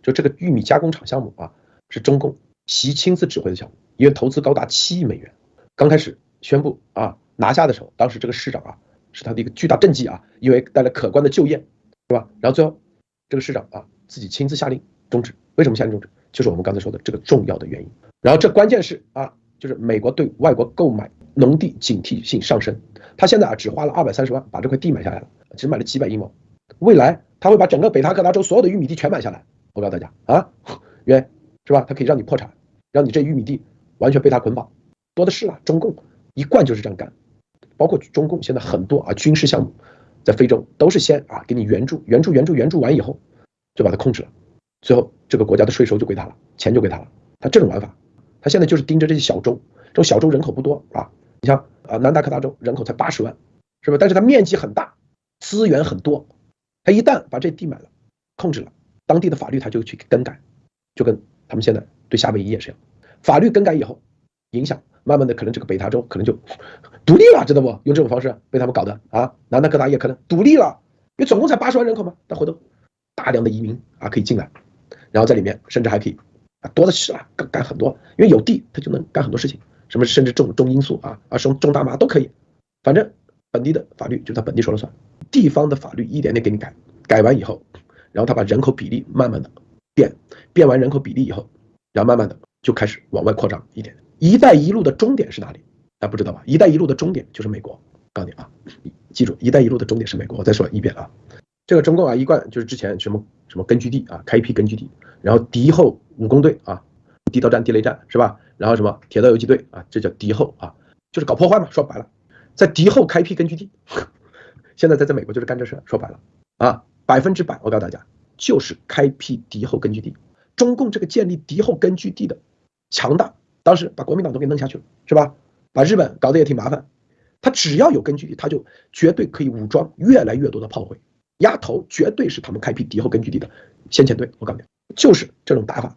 就这个玉米加工厂项目啊，是中共习亲自指挥的项目，因为投资高达7亿美元。刚开始宣布啊拿下的时候，当时这个市长啊是他的一个巨大政绩啊，因为带来可观的就业，是吧？然后最后这个市长啊自己亲自下令终止。为什么下令终止？就是我们刚才说的这个重要的原因。然后这关键是啊，就是美国对外国购买农地警惕性上升，他现在啊只花了230万把这块地买下来了，只买了几百英亩。未来他会把整个北塔可达州所有的玉米地全买下来。我告诉大家啊，因为是吧？他可以让你破产，让你这玉米地完全被他捆绑，多的是了。中共一贯就是这样干，包括中共现在很多啊军事项目在非洲都是先啊给你援助完以后就把它控制了，最后这个国家的税收就归他了，钱就归他了。他这种玩法，他现在就是盯着这些小州，这种小州人口不多啊，你像啊南达科他州人口才80万，是吧？但是它面积很大，资源很多，他一旦把这地买了，控制了，当地的法律他就去更改，就跟他们现在对夏威夷也是一样，法律更改以后，影响慢慢的可能这个北塔州可能就独立了，知道不？用这种方式被他们搞的啊，南达科他也可能独立了，因为总共才80万人口嘛，但回头大量的移民啊可以进来，然后在里面甚至还可以啊多的是啊干很多，因为有地他就能干很多事情，什么甚至种罂粟啊种大麻都可以，反正本地的法律就是他本地说了算，地方的法律一点点给你改，改完以后，然后他把人口比例慢慢的变完人口比例以后，然后慢慢的就开始往外扩张一点。一带一路的终点是哪里？大家不知道吧？一带一路的终点就是美国。告诉你啊，记住，一带一路的终点是美国。我再说一遍啊，这个中共啊，一贯就是之前什么根据地啊，开辟根据地，然后敌后武工队啊，地道战、地雷战是吧？然后什么铁道游击队啊，这叫敌后啊，就是搞破坏嘛。说白了，在敌后开辟根据地，现在在美国就是干这事。说白了啊，100%，我告诉大家，就是开辟敌后根据地。中共这个建立敌后根据地的强大，当时把国民党都给弄下去了，是吧？把日本搞得也挺麻烦。他只要有根据地，他就绝对可以武装越来越多的炮灰，丫头绝对是他们开辟敌后根据地的先遣队。我告诉你，就是这种打法。